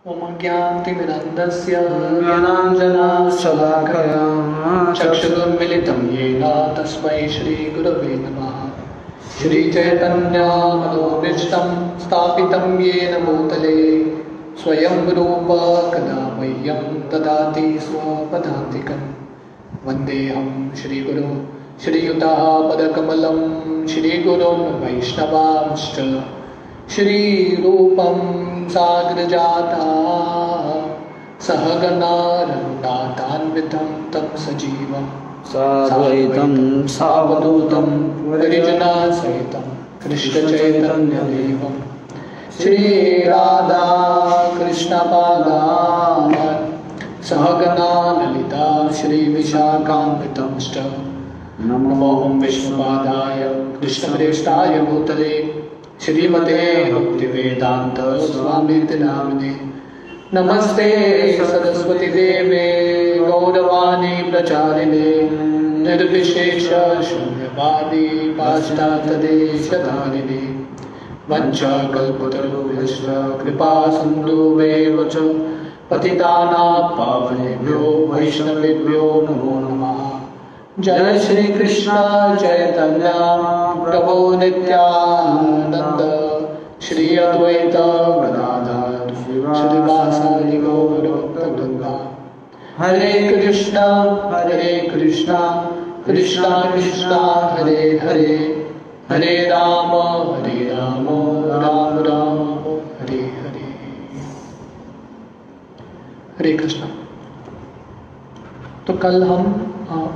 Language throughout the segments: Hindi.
ज्ञानतिमिरन्धस्य ज्ञानाञ्जनशलाकया चक्षुरुन्मिलितं येन तस्मै श्रीगुरवे नमः। श्रीचैतन्यमनोभीष्टं स्थापितं येन भूतले स्वयं रूप कदा मह्यं ददाति स्वपदान्तिकं। वन्देऽहं श्रीगुरो श्रीयुतः पदकमलं श्रीगुरुं वैष्णवांश्च श्रीरूपं साग्रजाता सहगना रघुनाथान्वितं तं सजीवं साद्वैतं सावधूतं परिजनसहितं कृष्णचैतन्यदेवं श्रीराधा कृष्णपादान् सहगना ललिता श्रीविशाखान्वितंश्च नमो विष्णुपादाय कृष्णप्रेष्ठाय भूतले श्रीमते भक्तिवेदांत स्वामिति नामिने। नमस्ते सरस्वती देवे गौरवाणी प्रचारिणे निर्विशेष शून्यवादी पाश्चात्यदेशधारिणे। वंशकल्पतरुभ्यश्च कृपा सिन्धुभ्येव च पतितानां पावनेभ्यो वैष्णवेभ्यो नमो नमः। जय श्री कृष्ण चैतन्य प्रभु नित्यानंद श्री अद्वैत गदाधर श्रीवासादि गौर भक्तवृंद। हरे कृष्णा कृष्णा कृष्णा हरे हरे हरे राम राम राम हरे हरे। हरे कृष्णा। तो कल हम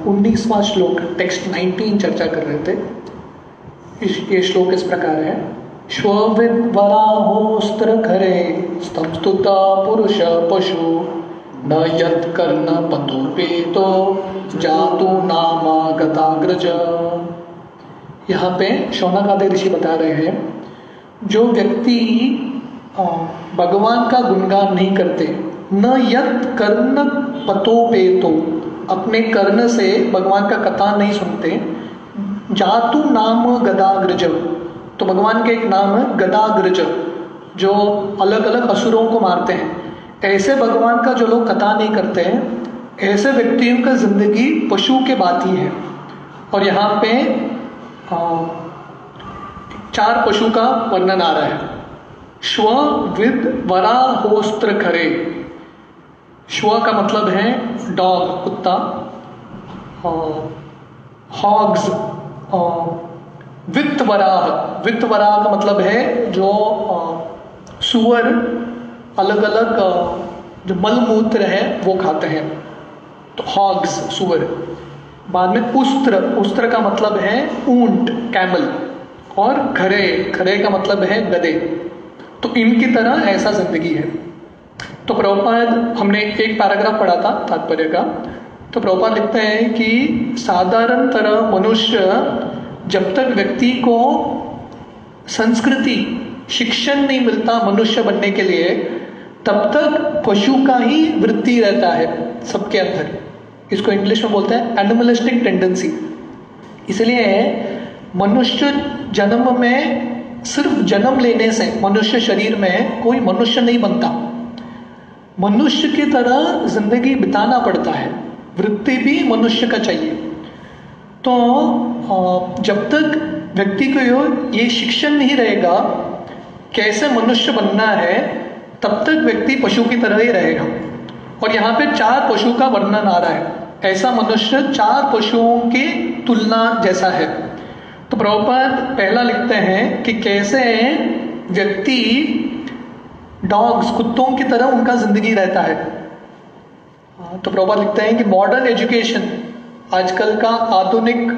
19वां श्लोक टेक्स्ट 19 चर्चा कर रहे थे। ये श्लोक इस प्रकार है। श्वविद्वराहोस्त्र खरे स्तंस्तुता पुरुष पशु न यत् कर्ण पतोपेतो जातु नामा गताग्रज। यहाँ पे शौनकादि ऋषि बता रहे हैं जो व्यक्ति भगवान का गुणगान नहीं करते, न यत् कर्ण पतोपेतो अपने कर्ण से भगवान का कथा नहीं सुनते, जातु नाम गदाग्रज तो भगवान के एक नाम है गदाग्रज जो अलग अलग असुरों को मारते हैं। ऐसे भगवान का जो लोग कथा नहीं करते हैं, ऐसे व्यक्तियों का जिंदगी पशु के भांति है। और यहाँ पे 4 पशु का वर्णन आ रहा है। श्व विद वराहोस्त्र खरे। श्व का मतलब है डॉग कुत्ता, हॉग्स वित्तवराह का मतलब है जो सुअर अलग अलग जो मलमूत्र है वो खाते हैं, तो हॉग्स सुअर। बाद में उस्त्र का मतलब है ऊंट कैमल, और खरे का मतलब है गधे। तो इनकी तरह ऐसा जिंदगी है। तो प्रभुपाद हमने एक पैराग्राफ पढ़ा था तात्पर्य का। तो प्रभुपाद लिखते हैं कि साधारण तरह मनुष्य जब तक व्यक्ति को संस्कृति शिक्षण नहीं मिलता मनुष्य बनने के लिए, तब तक पशु का ही वृत्ति रहता है सबके अंदर। इसको इंग्लिश में बोलते हैं एनिमलिस्टिक टेंडेंसी। इसलिए मनुष्य जन्म में सिर्फ जन्म लेने से मनुष्य शरीर में कोई मनुष्य नहीं बनता, मनुष्य की तरह जिंदगी बिताना पड़ता है। वृत्ति भी मनुष्य का चाहिए। तो जब तक व्यक्ति को ये शिक्षण नहीं रहेगा कैसे मनुष्य बनना है, तब तक व्यक्ति पशु की तरह ही रहेगा। और यहाँ पे 4 पशु का वर्णन आ रहा है। ऐसा मनुष्य 4 पशुओं की तुलना जैसा है। तो प्रभुपाद पहला लिखते हैं कि कैसे व्यक्ति डॉग्स कुत्तों की तरह उनका जिंदगी रहता है। तो प्रभुपाद लिखते हैं कि मॉडर्न एजुकेशन, आजकल का आधुनिक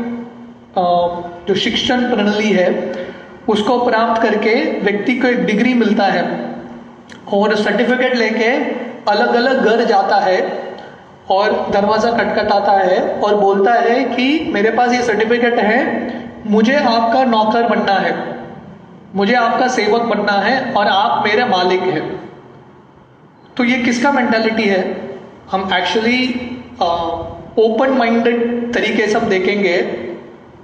जो शिक्षण प्रणाली है, उसको प्राप्त करके व्यक्ति को एक डिग्री मिलता है और सर्टिफिकेट लेके अलग अलग घर जाता है और दरवाज़ा खटखटाता है और बोलता है कि मेरे पास ये सर्टिफिकेट है, मुझे आपका नौकर बनना है, मुझे आपका सेवक बनना है और आप मेरे मालिक हैं। तो ये किसका मेंटालिटी है? हम एक्चुअली ओपन माइंडेड तरीके से हम देखेंगे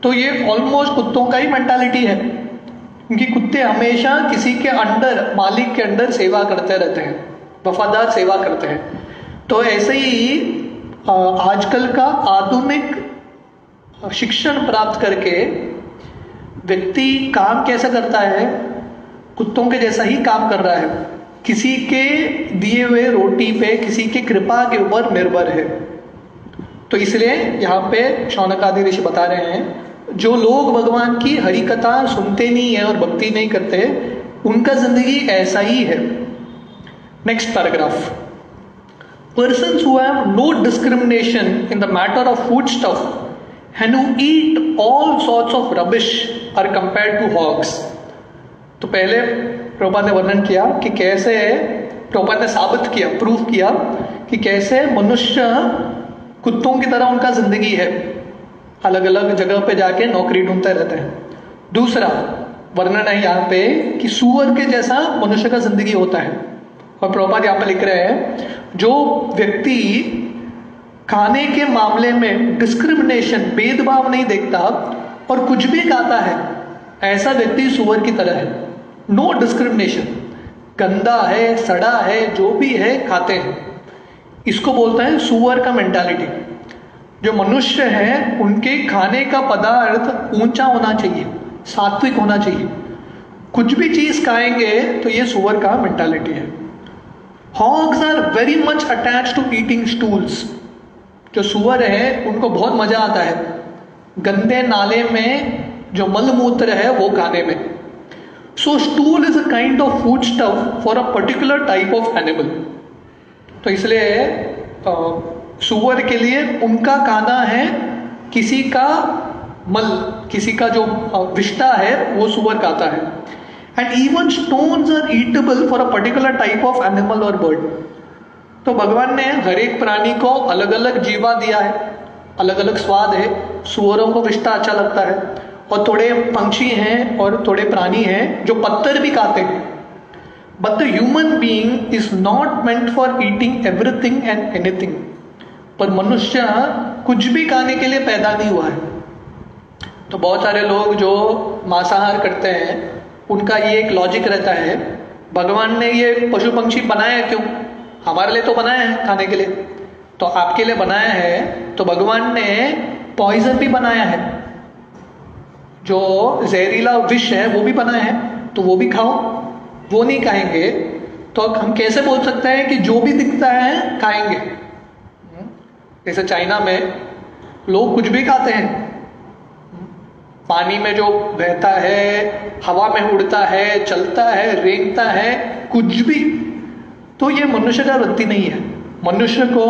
तो ये ऑलमोस्ट कुत्तों का ही मेंटालिटी है। क्योंकि कुत्ते हमेशा किसी के अंडर, मालिक के अंडर सेवा करते रहते हैं। वफादार सेवा करते हैं। तो ऐसे ही आजकल का आधुनिक शिक्षण प्राप्त करके व्यक्ति काम कैसा करता है, कुत्तों के जैसा ही काम कर रहा है, किसी के दिए हुए रोटी पे, किसी के कृपा के ऊपर निर्भर है। तो इसलिए यहाँ पे शौनकादि ऋषि बता रहे हैं, जो लोग भगवान की हरि कथा सुनते नहीं है और भक्ति नहीं करते, उनका जिंदगी ऐसा ही है। Next paragraph, persons who have no discrimination in the matter of foodstuff and who eat all sorts of rubbish are compared to hogs। तो पहले प्रभुपाद ने वर्णन किया कि कैसे, प्रभुपाद ने साबित किया, प्रूफ किया कि कैसे मनुष्य कुत्तों की तरह उनका जिंदगी है, अलग अलग जगह पे जाके नौकरी ढूंढते रहते हैं। दूसरा वर्णन है यहाँ पे कि सूअर के जैसा मनुष्य का जिंदगी होता है। और प्रभुपाद यहाँ पे लिख रहे हैं, जो व्यक्ति खाने के मामले में डिस्क्रिमिनेशन, भेदभाव नहीं देखता और कुछ भी खाता है, ऐसा व्यक्ति सूअर की तरह है। नो डिस्क्रिमिनेशन, गंदा है, सड़ा है, जो भी है खाते हैं, इसको बोलते हैं सूअर का मेंटालिटी। जो मनुष्य है उनके खाने का पदार्थ ऊंचा होना चाहिए, सात्विक होना चाहिए, कुछ भी चीज खाएंगे तो ये सूअर का मेंटालिटी है। Hogs are very much attach to eating stools. जो सूअर है उनको बहुत मजा आता है गंदे नाले में जो मलमूत्र है वो खाने में। So stool is a kind of food stuff for a particular type of animal. तो इसलिए सूअर के लिए उनका खाना है किसी का मल, किसी का जो विष्ठा है वो सूअर खाता है। And even stones are eatable for a particular type of animal और बर्ड। तो भगवान ने हर एक प्राणी को अलग अलग जीवा दिया है, अलग अलग स्वाद है। सूअरों को विष्ठा अच्छा लगता है, और थोड़े पंछी हैं और थोड़े प्राणी हैं जो पत्थर भी खाते हैं। But the human being is not meant for eating everything and anything. पर मनुष्य कुछ भी खाने के लिए पैदा नहीं हुआ है। तो बहुत सारे लोग जो मांसाहार करते हैं उनका ये एक लॉजिक रहता है, भगवान ने ये पशु पंक्षी बनाया क्यों? हमारे लिए तो बनाया है खाने के लिए, तो आपके लिए बनाया है तो भगवान ने पॉइजन भी बनाया है, जो जहरीला विष है वो भी बनाया है, तो वो भी खाओ। वो नहीं खाएंगे तो हम कैसे बोल सकते हैं कि जो भी दिखता है खाएंगे? जैसे चाइना में लोग कुछ भी खाते हैं, पानी में जो बहता है, हवा में उड़ता है, चलता है, रेंगता है, कुछ भी। तो ये मनुष्य का वृत्ति नहीं है। मनुष्य को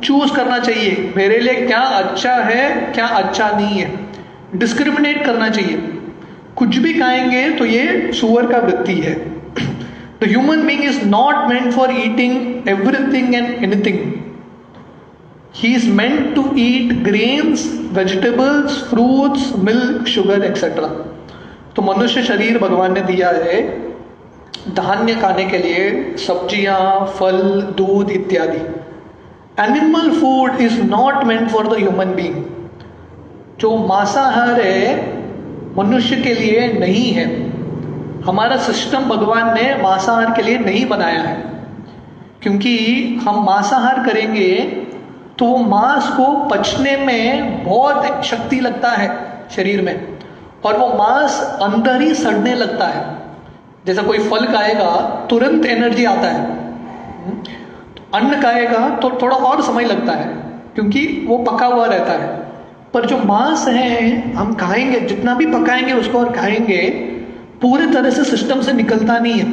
चूज करना चाहिए, मेरे लिए क्या अच्छा है, क्या अच्छा नहीं है, डिस्क्रिमिनेट करना चाहिए। कुछ भी खाएंगे तो ये सूअर का वृत्ति है। The human being is not meant for eating everything and anything. He is meant to eat grains, vegetables, fruits, milk, sugar, etc. तो मनुष्य शरीर भगवान ने दिया है धान्य खाने के लिए, सब्जियां, फल, दूध इत्यादि। Animal food is not meant for the human being. जो मांसाहार है मनुष्य के लिए नहीं है। हमारा सिस्टम भगवान ने मांसाहार के लिए नहीं बनाया है, क्योंकि हम मांसाहार करेंगे तो मांस को पचने में बहुत शक्ति लगता है शरीर में, और वो मांस अंदर ही सड़ने लगता है। जैसा कोई फल खाएगा तुरंत एनर्जी आता है, अन्न खाएगा तो थोड़ा और समय लगता है क्योंकि वो पका हुआ रहता है। पर जो मांस है हम खाएंगे, जितना भी पकाएंगे उसको और खाएंगे, पूरी तरह से सिस्टम से निकलता नहीं है,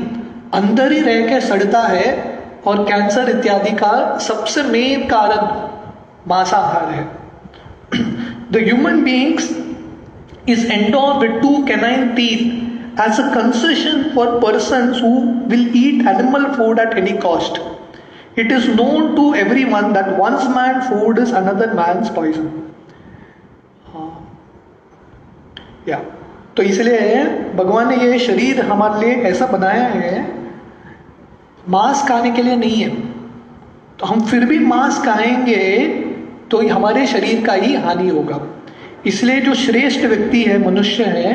अंदर ही रह के सड़ता है, और कैंसर इत्यादि का सबसे मेन कारण मांसाहार है। The human beings is endowed with 2 canine teeth as a concession for persons who will eat animal food at any cost. It is known to everyone that one's man's food is another man's poison. या तो इसलिए भगवान ने ये शरीर हमारे लिए ऐसा बनाया है, मांस खाने के लिए नहीं है। तो हम फिर भी मांस खाएंगे तो हमारे शरीर का ही हानि होगा। इसलिए जो श्रेष्ठ व्यक्ति है, मनुष्य है,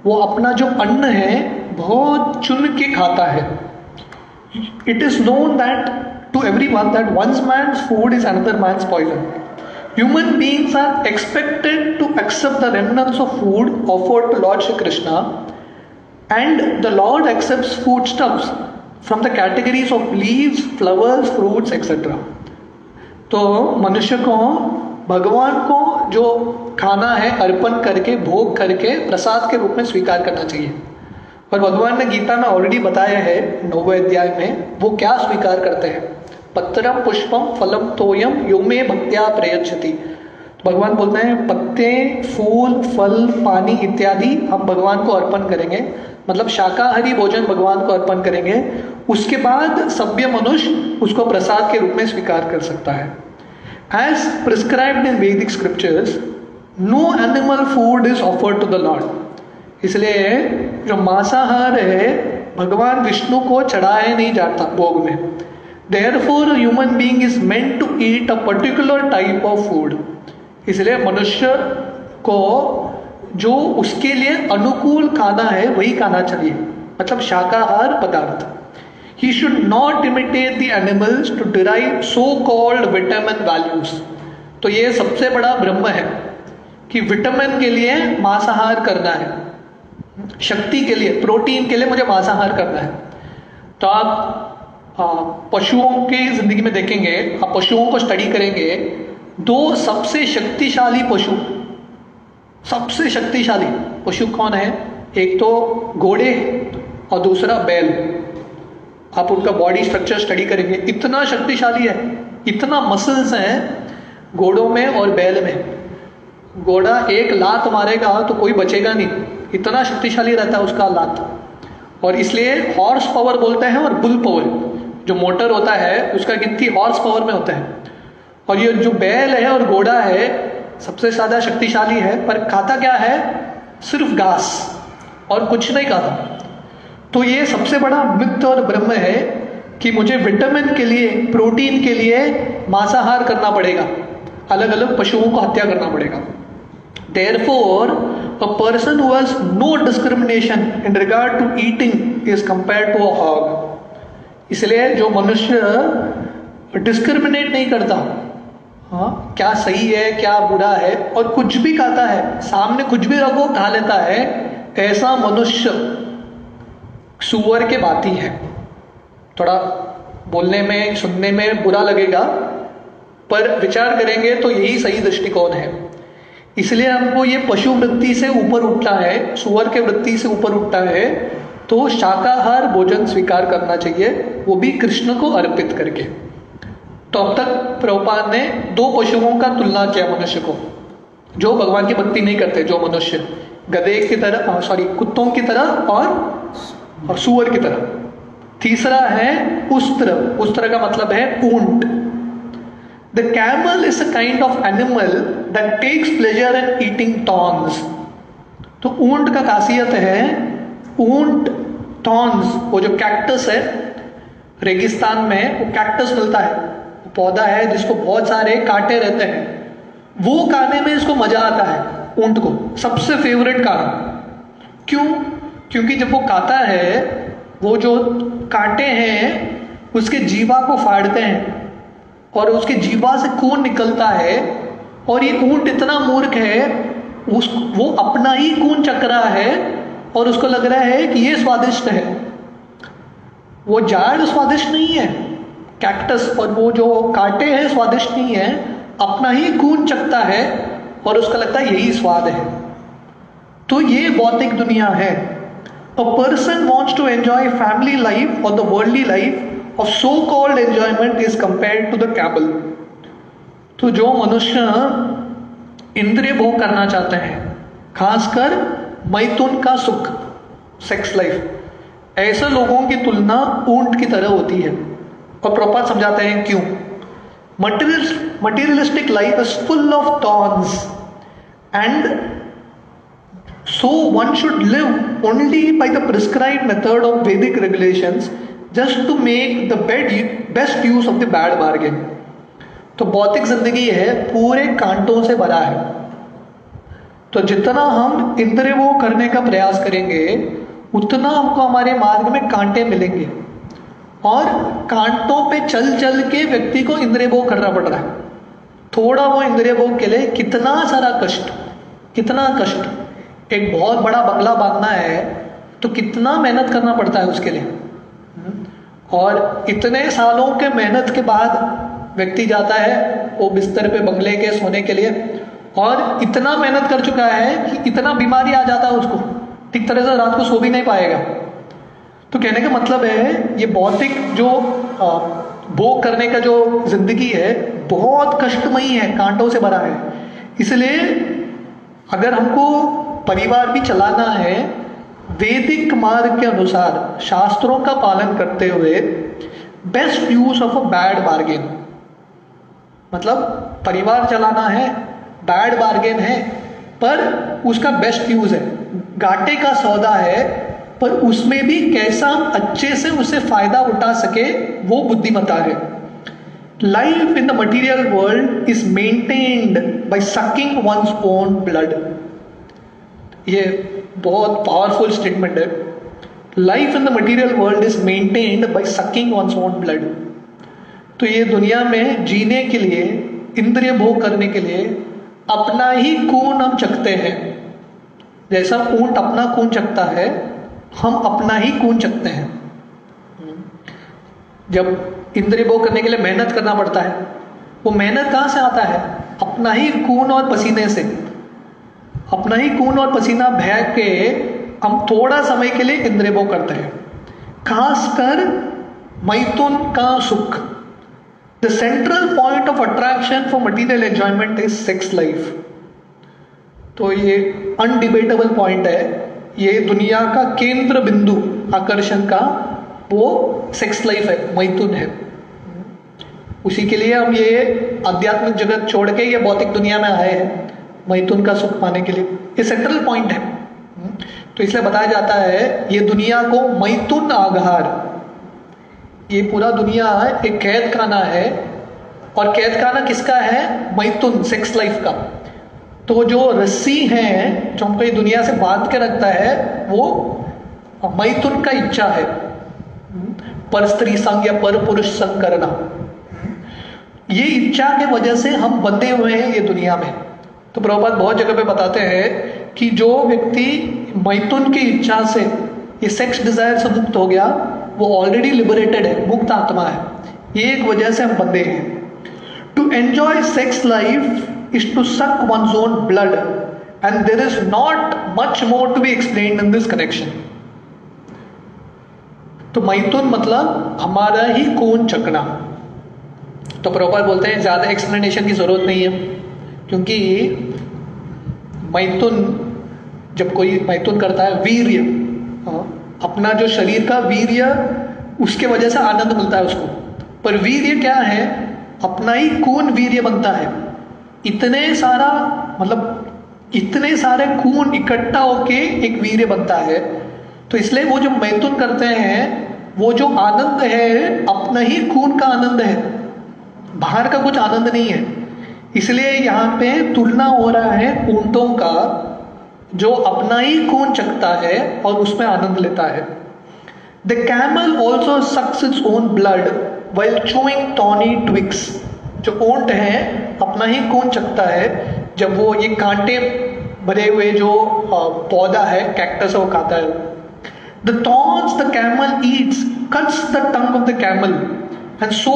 वो अपना जो अन्न है बहुत चुन के खाता है। It is known that to everyone that one man's food is another man's poison. Human beings are expected to accept the remnants of food offered to Lord Shri Krishna, and the Lord accepts foodstuffs from the categories of leaves, flowers, fruits, etc. तो मनुष्य को भगवान को जो खाना है अर्पण करके, भोग करके प्रसाद के रूप में स्वीकार करना चाहिए। और भगवान ने गीता में ऑलरेडी बताया है 9वें अध्याय में वो क्या स्वीकार करते हैं। पत्रम पुष्पम फलम तोयम यो मे भक्त्या प्रयच्छति। भगवान बोलते हैं पत्ते, फूल, फल, पानी इत्यादि हम भगवान को अर्पण करेंगे, मतलब शाकाहारी भोजन भगवान को अर्पण करेंगे। उसके बाद सभ्य मनुष्य उसको प्रसाद के रूप में स्वीकार कर सकता है। As prescribed in Vedic scriptures, no animal food is offered to the lord. इसलिए जो मांसाहार है भगवान विष्णु को चढ़ाया नहीं जाता भोग में। Therefore, a human being is meant to eat a particular type of food. इसलिए मनुष्य को जो उसके लिए अनुकूल खाना है वही खाना चाहिए, मतलब शाकाहार पदार्थ। He should not imitate the animals to derive so-called vitamin values. तो ये सबसे बड़ा ब्रह्म है कि विटामिन के लिए मांसाहार करना है, शक्ति के लिए, प्रोटीन के लिए मुझे मांसाहार करना है। तो आप पशुओं की जिंदगी में देखेंगे, आप पशुओं को स्टडी करेंगे, दो सबसे शक्तिशाली पशु, सबसे शक्तिशाली पशु कौन है? एक तो घोड़े और दूसरा बैल। आप उनका बॉडी स्ट्रक्चर स्टडी करेंगे, इतना शक्तिशाली है, इतना मसल्स हैं घोड़ों में और बैल में। घोड़ा एक लात मारेगा तो कोई बचेगा नहीं, इतना शक्तिशाली रहता है उसका लात। और इसलिए हॉर्स पावर बोलते हैं, और बुल पावर जो मोटर होता है उसका गिनती हॉर्स पावर में होता है। और ये जो बैल है और घोड़ा है सबसे ज्यादा शक्तिशाली है, पर खाता क्या है? सिर्फ घास और कुछ नहीं खाता। तो ये सबसे बड़ा मिथ और ब्रह्म है कि मुझे विटामिन के लिए, प्रोटीन के लिए मांसाहार करना पड़ेगा, अलग अलग पशुओं को हत्या करना पड़ेगा। Therefore, a person who has no discrimination in regard to eating is compared to a hog. इसलिए जो मनुष्य डिस्क्रिमिनेट नहीं करता, हाँ क्या सही है क्या बुरा है, और कुछ भी खाता है, सामने कुछ भी रखो खा लेता है, ऐसा मनुष्य सुअर के भांति है। थोड़ा बोलने में सुनने में बुरा लगेगा, पर विचार करेंगे तो यही सही दृष्टिकोण है। इसलिए हमको ये पशु वृत्ति से ऊपर उठना है, सुअर के वृत्ति से ऊपर उठना है, तो शाकाहार भोजन स्वीकार करना चाहिए, वो भी कृष्ण को अर्पित करके। तो अब तक प्रभुपाद ने दो पशुओं का तुलना किया मनुष्य को, जो भगवान की भक्ति नहीं करते, जो मनुष्य गधे की तरह, कुत्तों की तरह और सुअर की तरह। तीसरा है उस्त्र। उस्त्र का मतलब है ऊंट। The camel is a kind of animal that takes pleasure in eating thorns. तो ऊंट का खासियत है, ऊंट थॉर्न्स, वो जो कैक्टस है रेगिस्तान में, वो कैक्टस मिलता है, वो पौधा है जिसको बहुत सारे कांटे रहते हैं, वो खाने में इसको मजा आता है ऊंट को, सबसे फेवरेट खाना। क्यों? क्योंकि जब वो खाता है, वो जो कांटे हैं उसके जीवा को फाड़ते हैं और उसके जीवा से खून निकलता है, और ये ऊंट इतना मूर्ख है, वो अपना ही खून चख रहा है और उसको लग रहा है कि ये स्वादिष्ट है। वो झाड़ स्वादिष्ट नहीं है, कैक्टस और वो जो कांटे हैं स्वादिष्ट नहीं है, अपना ही खून चखता है और उसका लगता है यही स्वाद है। तो ये भौतिक दुनिया है। A person wants to enjoy family life or the worldly life of so-called enjoyment is compared to the camel. तो जो मनुष्य इंद्रिय भोग करना चाहते हैं, खासकर मैथुन का सुख, सेक्स लाइफ, ऐसे लोगों की तुलना ऊंट की तरह होती है। और प्रभुपाद समझाते हैं क्यों। Materialistic life is full of thorns, and so one should live only by the prescribed method of Vedic regulations just to make the best use of the bad bargain. तो भौतिक जिंदगी है पूरे कांटों से भरा है, तो जितना हम इंद्रिय भोग करने का प्रयास करेंगे उतना हमको हमारे मार्ग में कांटे मिलेंगे। और कांटों पे चल चल के व्यक्ति को इंद्रिय भोग करना पड़ रहा है। थोड़ा वो इंद्रिय भोग के लिए कितना सारा कष्ट, कितना कष्ट। एक बहुत बड़ा बंगला बांधना है तो कितना मेहनत करना पड़ता है उसके लिए। और इतने सालों के मेहनत के बाद व्यक्ति जाता है वो बिस्तर पे बंगले के सोने के लिए, और इतना मेहनत कर चुका है कि इतना बीमारी आ जाता है उसको, ठीक तरह से रात को सो भी नहीं पाएगा। तो कहने का मतलब है ये भौतिक जो भोग करने का जो जिंदगी है बहुत कष्टमयी है, कांटों से भरा है। इसलिए अगर हमको परिवार भी चलाना है वैदिक मार्ग के अनुसार, शास्त्रों का पालन करते हुए, best use of a bad bargain, मतलब परिवार चलाना है, बैड बार्गेन है पर उसका बेस्ट यूज है, घाटे का सौदा है पर उसमें भी कैसा हम अच्छे से उसे फायदा उठा सके वो बुद्धिमत्ता है। Life in the material world is maintained by sucking one's own blood. ये बहुत पावरफुल स्टेटमेंट है। Life in the material world is maintained by sucking one's own blood. तो ये दुनिया में जीने के लिए, इंद्रिय भोग करने के लिए अपना ही खून हम चखते हैं। जैसा ऊंट अपना खून चखता है, हम अपना ही खून चखते हैं। जब इंद्रिय भोग करने के लिए मेहनत करना पड़ता है, वो मेहनत कहां से आता है? अपना ही खून और पसीने से। अपना ही खून और पसीना बह के हम थोड़ा समय के लिए इंद्रिय भोग करते हैं। खासकर मैथुन का सुख। The central point of attraction for material enjoyment is sex life. तो ये अनडिबेटेबल पॉइंट है। ये दुनिया का केंद्र बिंदु आकर्षण का वो सेक्स लाइफ है, मैथुन है। उसी के लिए हम ये आध्यात्मिक जगत छोड़ के ये भौतिक दुनिया में आए हैं, मैथुन का सुख पाने के लिए। ये सेंट्रल पॉइंट है। तो इसलिए बताया जाता है ये दुनिया को मैथुन आघार, ये पूरा दुनिया एक कैद खाना है। और कैद खाना किसका है? मैथुन, सेक्स लाइफ का। तो जो रस्सी है जो हमको ये दुनिया से बांध के रखता है वो मैथुन का इच्छा है, पर स्त्री संग या पर पुरुष संग करना। ये इच्छा के वजह से हम बंधे हुए हैं ये दुनिया में। तो प्रभुपाद बहुत जगह पे बताते हैं कि जो व्यक्ति मैथुन की इच्छा से, ये सेक्स डिजायर से मुक्त हो गया, वो ऑलरेडी लिबरेटेड है, मुक्त आत्मा है। ये एक वजह से हम बंधे हैं। To enjoy sex life is to suck one's own blood, and there is not much more to be explained in this connection. तो मैथुन मतलब हमारा ही खून चखना। तो प्रभुपाद बोलते हैं ज्यादा एक्सप्लेनेशन की जरूरत नहीं है, क्योंकि मैथुन, जब कोई मैथुन करता है, वीर्य, अपना जो शरीर का वीर्य, उसके वजह से आनंद मिलता है उसको। पर वीर्य क्या है? अपना ही खून वीर्य बनता है। इतने सारा, मतलब इतने सारे खून इकट्ठा होके एक वीर्य बनता है। तो इसलिए वो जो मैथुन करते हैं, वो जो आनंद है अपना ही खून का आनंद है, बाहर का कुछ आनंद नहीं है। इसलिए यहाँ पे तुलना हो रहा है ऊंटों का, जो अपना ही खून चखता है और उसमें आनंद लेता है। The camel also sucks its own blood while chewing thorny twigs. जो ऊंट है अपना ही खून चखता है जब वो ये कांटे भरे हुए जो पौधा है, कैक्टस, वो खाता है। The thorns the camel eats cuts the tongue of the camel and so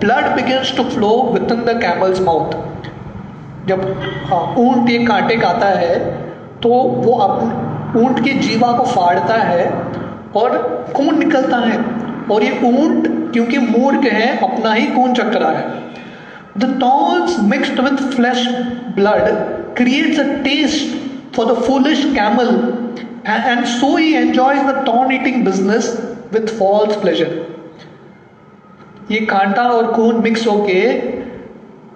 blood begins to flow within the camel's mouth. जब ऊंट ये कांटे खाता है तो वो अपने ऊंट की जीवा को फाड़ता है और खून निकलता है। और ये ऊंट क्योंकि मूर्ख है, अपना ही खून चख रहा है। The thorns mixed with flesh blood creates a taste for the foolish camel, and so he enjoys the thorn eating business with false pleasure. ये कांटा और खून मिक्स होके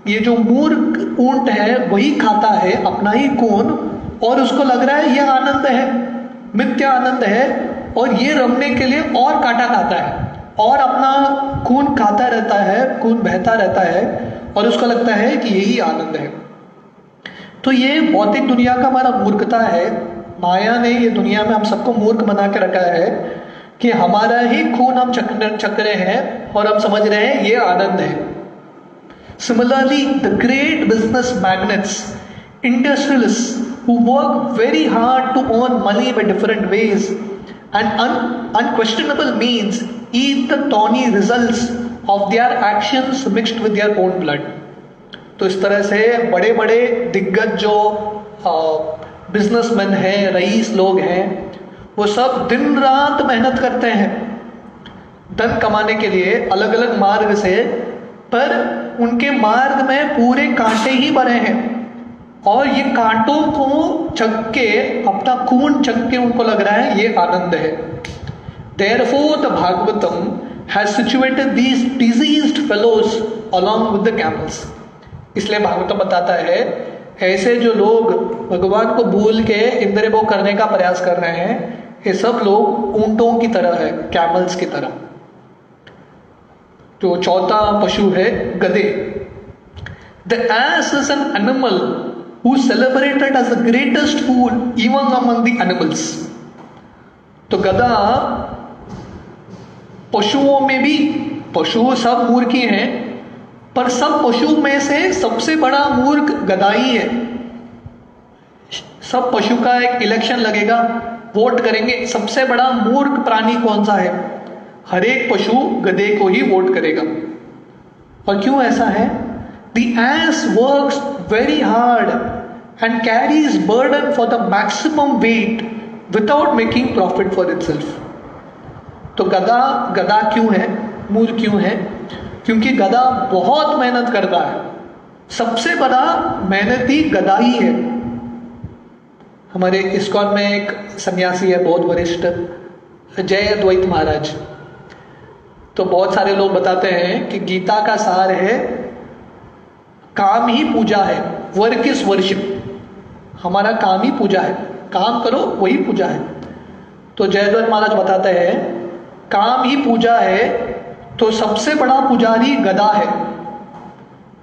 ये जो मूर्ख ऊंट है वही खाता है अपना ही खून, और उसको लग रहा है ये आनंद है, मिथ्या आनंद है। और ये रमने के लिए और कांटा खाता है और अपना खून खाता रहता है, खून बहता रहता है, और उसको लगता है कि यही आनंद है। तो ये भौतिक दुनिया का हमारा मूर्खता है। माया ने ये दुनिया में हम सबको मूर्ख बना के रखा है कि हमारा ही खून हम चख रहे हैं और हम समझ रहे हैं ये आनंद है। Similarly the great business magnets, industrialists who work very hard to earn money by different ways and unquestionable means eat the thorny results of their actions mixed with their own blood। तो इस तरह से बड़े बड़े दिग्गज जो बिजनेसमैन हैं, रईस लोग हैं, वो सब दिन रात मेहनत करते हैं धन कमाने के लिए अलग अलग मार्ग से, पर उनके मार्ग में पूरे कांटे ही भरे हैं और ये कांटों को चख के, अपना खून चख के उनको लग रहा है ये आनंद है। Therefore the Bhagavatam has situated these diseased fellows along with the camels। इसलिए भागवतम बताता है ऐसे जो लोग भगवान को भूल के इंद्रिय भोग करने का प्रयास कर रहे हैं, ये सब लोग ऊंटों की तरह है, कैमल्स की तरह। तो चौथा पशु है गधे। The ass is an animal who is celebrated as the greatest fool even among the animals। तो गधा पशुओं में भी, पशु सब मूर्ख ही हैं, पर सब पशु में से सबसे बड़ा मूर्ख गधा ही है। सब पशु का एक इलेक्शन लगेगा, वोट करेंगे सबसे बड़ा मूर्ख प्राणी कौन सा है, हर एक पशु गधे को ही वोट करेगा। और क्यों ऐसा है? The ass works very hard and carries burden for the maximum weight without making profit for itself। तो गधा क्यों है, मूर्ख क्यों है? क्योंकि गधा बहुत मेहनत करता है, सबसे बड़ा मेहनती गधा ही है। हमारे इस्कॉन में एक सन्यासी है बहुत वरिष्ठ, जय अद्वैत महाराज। तो बहुत सारे लोग बताते हैं कि गीता का सार है काम ही पूजा है, वर्क इज वर्शिप। हमारा काम ही पूजा है, काम करो वही पूजा है। तो जयद्वैत महाराज बताते हैं काम ही पूजा है, तो सबसे बड़ा पुजारी गधा है,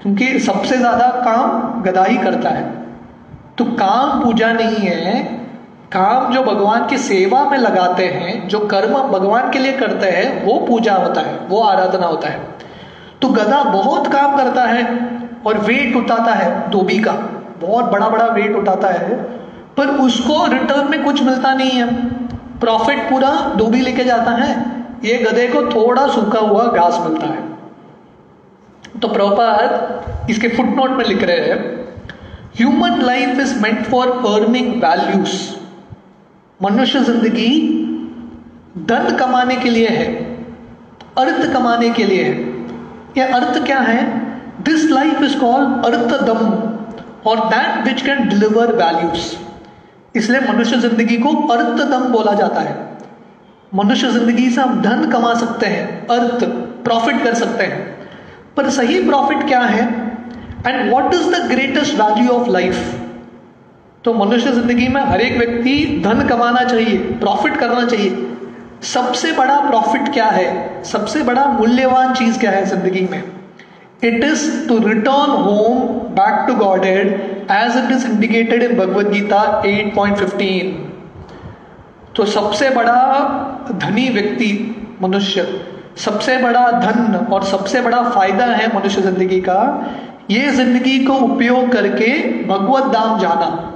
क्योंकि सबसे ज्यादा काम गधा ही करता है। तो काम पूजा नहीं है, काम जो भगवान की सेवा में लगाते हैं, जो कर्म भगवान के लिए करते हैं, वो पूजा होता है, वो आराधना होता है। तो गधा बहुत काम करता है और वेट उठाता है, धोबी का बहुत बड़ा बड़ा वेट उठाता है, पर उसको रिटर्न में कुछ मिलता नहीं है। प्रॉफिट पूरा धोबी लेके जाता है, ये गधे को थोड़ा सूखा हुआ घास मिलता है। तो प्रभुपाद इसके फुटनोट में लिख रहे हैं, human life is meant for earning values. मनुष्य जिंदगी धन कमाने के लिए है, अर्थ कमाने के लिए है। यह अर्थ क्या है? दिस लाइफ इज कॉल्ड अर्थदम और that which can deliver values. इसलिए मनुष्य जिंदगी को अर्थदम बोला जाता है। मनुष्य जिंदगी से हम धन कमा सकते हैं, अर्थ प्रॉफिट कर सकते हैं, पर सही प्रॉफिट क्या है and what is the greatest value of life? तो मनुष्य जिंदगी में हर एक व्यक्ति धन कमाना चाहिए, प्रॉफिट करना चाहिए। सबसे बड़ा प्रॉफिट क्या है, सबसे बड़ा मूल्यवान चीज क्या है जिंदगी में? It is to return home back to godhead as it is indicated in Bhagavad Gita 8.15। तो सबसे बड़ा धनी व्यक्ति मनुष्य, सबसे बड़ा धन और सबसे बड़ा फायदा है मनुष्य जिंदगी का, ये जिंदगी को उपयोग करके भगवत धाम जाना।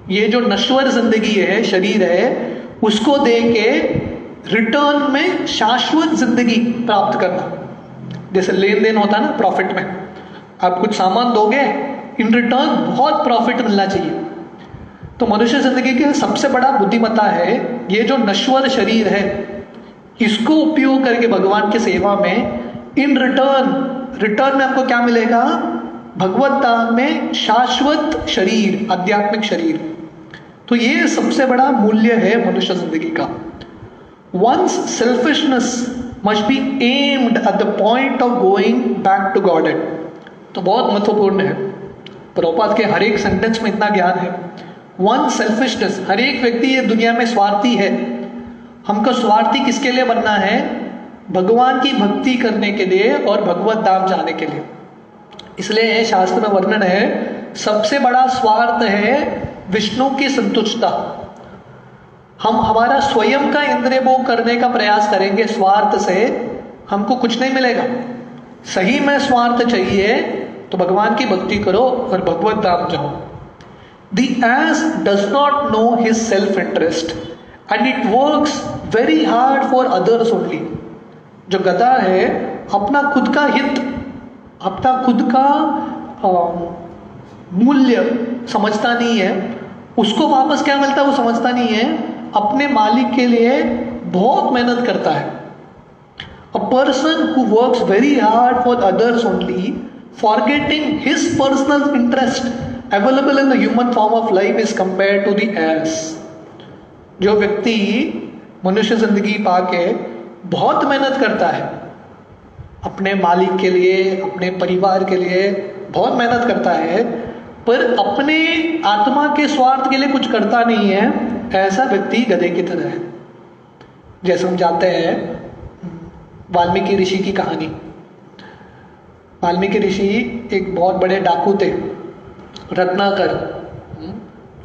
ये जो नश्वर जिंदगी है, शरीर है, उसको दे के रिटर्न में शाश्वत जिंदगी प्राप्त करना। जैसे लेन देन होता है ना प्रॉफिट में, आप कुछ सामान दोगे, इन रिटर्न बहुत प्रॉफिट मिलना चाहिए। तो मनुष्य जिंदगी की सबसे बड़ा बुद्धिमत्ता है ये जो नश्वर शरीर है, इसको उपयोग करके भगवान की सेवा में इन रिटर्न में आपको क्या मिलेगा? भगवत धाम में शाश्वत शरीर, आध्यात्मिक शरीर। तो ये सबसे बड़ा मूल्य है मनुष्य जिंदगी का। One's selfishness must be aimed at the point of going back to Godhead। तो बहुत महत्वपूर्ण है, प्रभुपाद के हर एक सेंटेंस में इतना ज्ञान है। वन सेल्फिशनेस, हर एक व्यक्ति ये दुनिया में स्वार्थी है। हमको स्वार्थी किसके लिए बनना है? भगवान की भक्ति करने के लिए और भगवत धाम जाने के लिए। इसलिए शास्त्र में वर्णन है सबसे बड़ा स्वार्थ है विष्णु की संतुष्टता। हम हमारा स्वयं का इंद्रिय भोग करने का प्रयास करेंगे स्वार्थ से, हमको कुछ नहीं मिलेगा। सही में स्वार्थ चाहिए तो भगवान की भक्ति करो और भगवत धाम जाओ। The ass does not know his self-interest and it works very hard for others only. जो गधा है अपना खुद का हित, अपना खुद का मूल्य समझता नहीं है, उसको वापस क्या मिलता है वो समझता नहीं है, अपने मालिक के लिए बहुत मेहनत करता है। A person who works very hard for others only, forgetting his personal interest available in the human form of life is compared to the ass. जो व्यक्ति मनुष्य जिंदगी पाके बहुत मेहनत करता है अपने मालिक के लिए, अपने परिवार के लिए बहुत मेहनत करता है, पर अपने आत्मा के स्वार्थ के लिए कुछ करता नहीं है, ऐसा व्यक्ति गधे की तरह है। जैसे हम जानते हैं वाल्मीकि ऋषि की कहानी। वाल्मीकि ऋषि एक बहुत बड़े डाकू थे, रत्नाकर,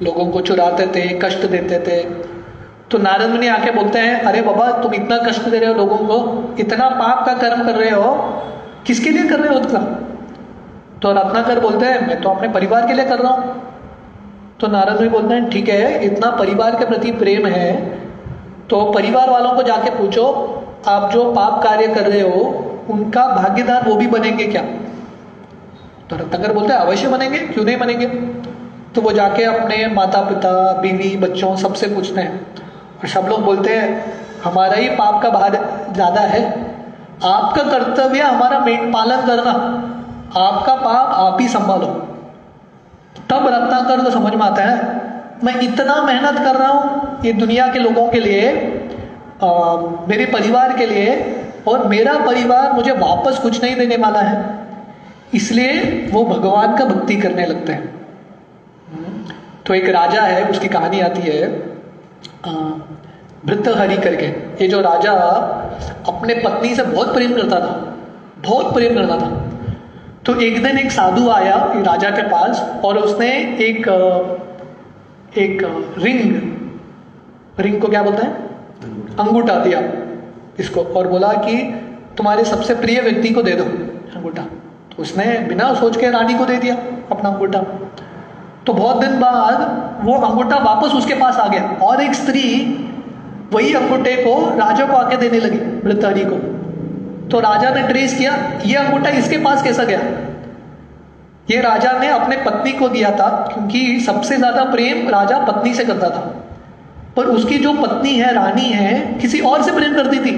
लोगों को चुराते थे, कष्ट देते थे। तो नारद मुनि आके बोलते हैं, अरे बाबा तुम इतना कष्ट दे रहे हो लोगों को, इतना पाप का कर्म कर रहे हो, किसके लिए कर रहे हो इतना? तो रत्नाकर बोलते हैं मैं तो अपने परिवार के लिए कर रहा हूं। तो नारद मुनि बोलते हैं ठीक है, इतना परिवार के प्रति प्रेम है तो परिवार वालों को जाके पूछो आप जो पाप कार्य कर रहे हो उनका भागीदार वो भी बनेंगे क्या? तो रत्नाकर बोलते हैं अवश्य बनेंगे, क्यों नहीं बनेंगे। तो वो जाके अपने माता पिता, बीवी, बच्चों सबसे पूछते हैं और सब लोग बोलते हैं हमारा ही पाप का भार ज्यादा है, आपका कर्तव्य हमारा मेट पालन करना, आपका पाप आप ही संभालो। तब रत्नाकर को समझ में आता है मैं इतना मेहनत कर रहा हूं ये दुनिया के लोगों के लिए, मेरे परिवार के लिए, और मेरा परिवार मुझे वापस कुछ नहीं देने वाला है, इसलिए वो भगवान का भक्ति करने लगते हैं। तो एक राजा है, उसकी कहानी आती है भृतहरि करके। ये जो राजा अपने पत्नी से बहुत प्रेम करता था, बहुत प्रेम करता था। तो एक दिन एक साधु आया राजा के पास और उसने एक रिंग को क्या बोलते हैं, अंगूठा दिया इसको और बोला कि तुम्हारे सबसे प्रिय व्यक्ति को दे दो अंगूठा। तो उसने बिना सोच के रानी को दे दिया अपना अंगूठा। तो बहुत दिन बाद वो अंगूठा वापस उसके पास आ गया और एक स्त्री वही अंगूठे को राजा को आके देने लगी, भृतहरि को। तो राजा ने ट्रेस किया ये अंगूठा इसके पास कैसा गया। ये राजा ने अपने पत्नी को दिया था क्योंकि सबसे ज्यादा प्रेम राजा पत्नी से करता था, पर उसकी जो पत्नी है, रानी है, किसी और से प्रेम करती थी,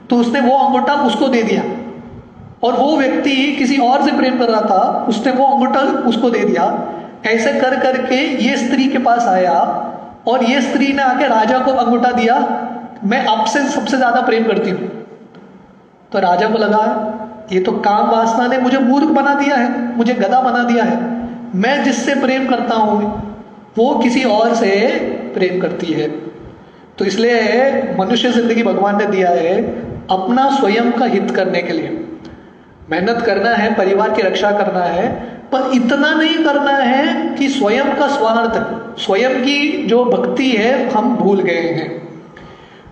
तो उसने वो अंगूठा उसको दे दिया। और वो व्यक्ति किसी और से प्रेम कर रहा था, उसने वो अंगूठा उसको दे दिया। ऐसे कर करके ये स्त्री के पास आया और ये स्त्री ने आके राजा को अंगूठा दिया, मैं आपसे सबसे ज्यादा प्रेम करती हूं। तो राजा को लगा ये तो काम वासना ने मुझे मूर्ख बना दिया है, मुझे गधा बना दिया है, मैं जिससे प्रेम करता हूं वो किसी और से प्रेम करती है। तो इसलिए मनुष्य जिंदगी भगवान ने दिया है अपना स्वयं का हित करने के लिए। मेहनत करना है, परिवार की रक्षा करना है, पर इतना नहीं करना है कि स्वयं का स्वार्थ, स्वयं की जो भक्ति है हम भूल गए हैं।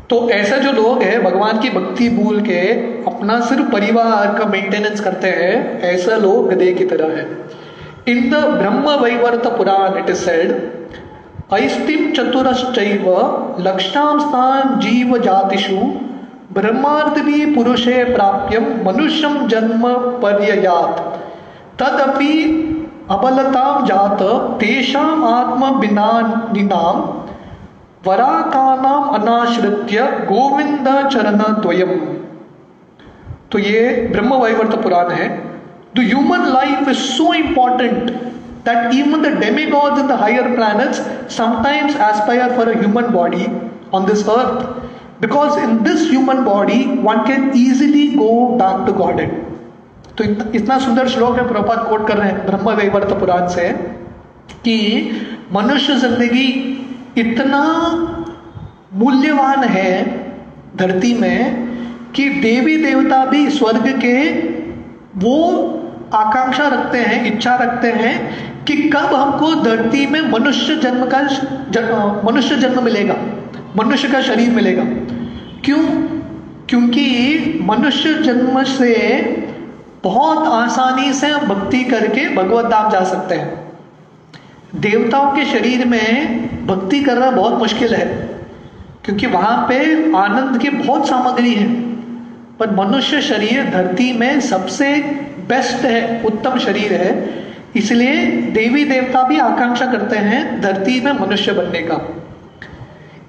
तो ऐसा जो लोग हैं भगवान की भक्ति भूल के अपना सिर्फ परिवार का मेंटेनेंस करते हैं, ऐसा लोग गधे की तरह है। In the Brahma Vaivarta Purana it is said ऐस्तिम चतुरश्चैव लक्षां स्थान जीव जातिषु ब्रह्मार्दवी पुरुषे प्राप्यम मनुष्यम जन्म पर्ययात तदपि अबलतां जात तेषाम आत्म विनानिनाम वराकानाम अनाश्रित्य गोविंद चरण द्वयम। तो ये ब्रह्म वैवर्त पुराण है। The human life is so important that even the demigods in the higher planets sometimes aspire for a human body on this earth, because in this human body one can easily go back to Godhead. तो इतना सुंदर श्लोक है, प्रभुपाद कोट कर रहे हैं ब्रह्म वैवर्त पुराण से कि मनुष्य जिंदगी इतना मूल्यवान है धरती में कि देवी देवता भी स्वर्ग के वो आकांक्षा रखते हैं, इच्छा रखते हैं कि कब हमको धरती में मनुष्य जन्म मिलेगा। मनुष्य का शरीर मिलेगा। क्यों? क्योंकि मनुष्य जन्म से बहुत आसानी से भक्ति करके भगवत धाम जा सकते हैं। देवताओं के शरीर में भक्ति करना बहुत मुश्किल है, क्योंकि वहां पे आनंद की बहुत सामग्री है। पर मनुष्य शरीर धरती में सबसे बेस्ट है, उत्तम शरीर है। इसलिए देवी देवता भी आकांक्षा करते हैं धरती में मनुष्य बनने का।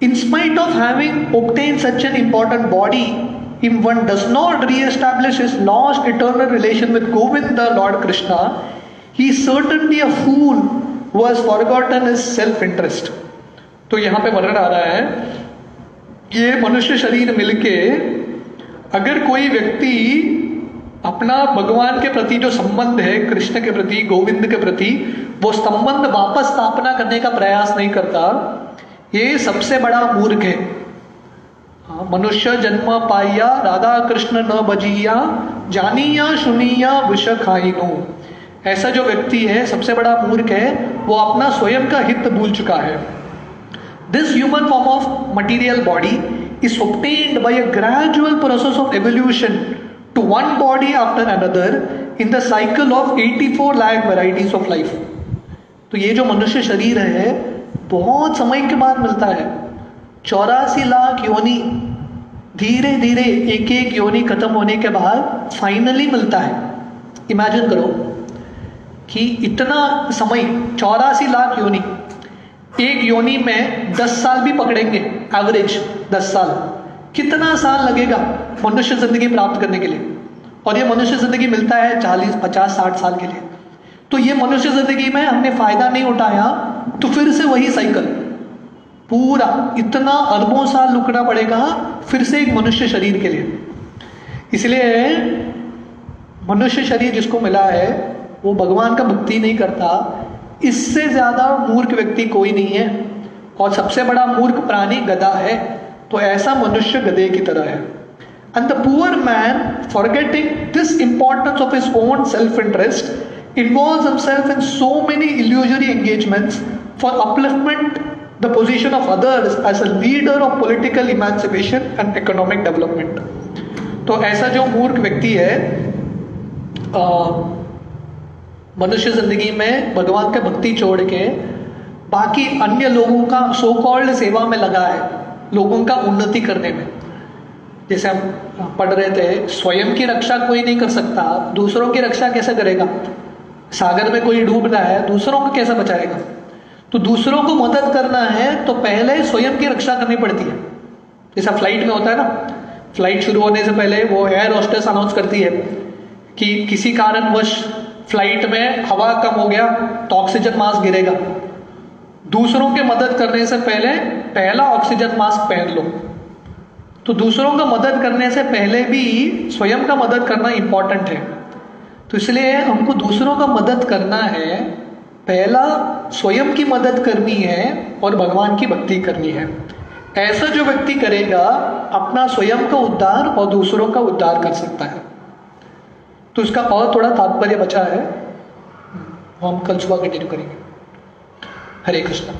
In spite of having obtained such an important body, if one does not re-establish his lost eternal relation with Govinda, Lord Krishna, he is certainly a fool who has forgotten his self-interest. तो यहाँ पे वर्णन आ रहा है कि ये मनुष्य शरीर मिलके अगर कोई व्यक्ति अपना भगवान के प्रति जो संबंध है, कृष्ण के प्रति, गोविंद के प्रति, वो संबंध वापस स्थापना करने का प्रयास नहीं करता, ये सबसे बड़ा मूर्ख है। मनुष्य जन्म पाइया राधा कृष्ण न बजिया, जानिया सुनिया विष खाइनु। ऐसा जो व्यक्ति है सबसे बड़ा मूर्ख है, वो अपना स्वयं का हित भूल चुका है। This human form of material body is obtained by a gradual process of evolution to one body after another in the cycle of 84 lakh varieties of life। तो ये जो मनुष्य शरीर है बहुत समय के बाद मिलता है। 84 लाख योनि धीरे धीरे एक एक योनि खत्म होने के बाद फाइनली मिलता है। इमेजिन करो कि इतना समय, 84 लाख योनि, एक योनि में 10 साल भी पकड़ेंगे, एवरेज 10 साल, कितना साल लगेगा मनुष्य जिंदगी प्राप्त करने के लिए? और ये मनुष्य जिंदगी मिलता है 40, 50, 60 साल के लिए। तो ये मनुष्य जिंदगी में हमने फायदा नहीं उठाया तो फिर से वही साइकिल, पूरा इतना अरबों साल रुकना पड़ेगा फिर से एक मनुष्य शरीर के लिए। इसलिए मनुष्य शरीर जिसको मिला है वो भगवान का भक्ति नहीं करता। इससे ज्यादा मूर्ख व्यक्ति कोई नहीं है, और सबसे बड़ा मूर्ख प्राणी गधा है। तो ऐसा मनुष्य गधे की तरह है। And the poor man, forgetting this importance of his own self-interest, involves himself in so many illusory engagements for upliftment the position of others as a leader of political emancipation and economic development। तो ऐसा जो मूर्ख व्यक्ति है मनुष्य जिंदगी में भगवान का भक्ति छोड़ के बाकी अन्य लोगों का सो कॉल्ड सेवा में लगा है, लोगों का उन्नति करने में। जैसे हम पढ़ रहे थे, स्वयं की रक्षा कोई नहीं कर सकता, दूसरों की रक्षा कैसे करेगा? सागर में कोई डूब रहा है, दूसरों को कैसे बचाएगा? तो दूसरों को मदद करना है तो पहले स्वयं की रक्षा करनी पड़ती है। जैसा फ्लाइट में होता है ना, फ्लाइट शुरू होने से पहले वो एयर होस्टेस अनाउंस करती है कि किसी कारणवश फ्लाइट में हवा कम हो गया तो ऑक्सीजन मास्क गिरेगा। दूसरों की मदद करने से पहले पहला ऑक्सीजन मास्क पहन लो। तो दूसरों का मदद करने से पहले भी स्वयं का मदद करना इंपॉर्टेंट है। तो इसलिए हमको दूसरों का मदद करना है, पहला स्वयं की मदद करनी है और भगवान की भक्ति करनी है। ऐसा जो व्यक्ति करेगा अपना स्वयं का उद्धार और दूसरों का उद्धार कर सकता है। तो इसका और थोड़ा तात्पर्य बचा है, हम कल सुबह कंटिन्यू करेंगे। हरे कृष्ण।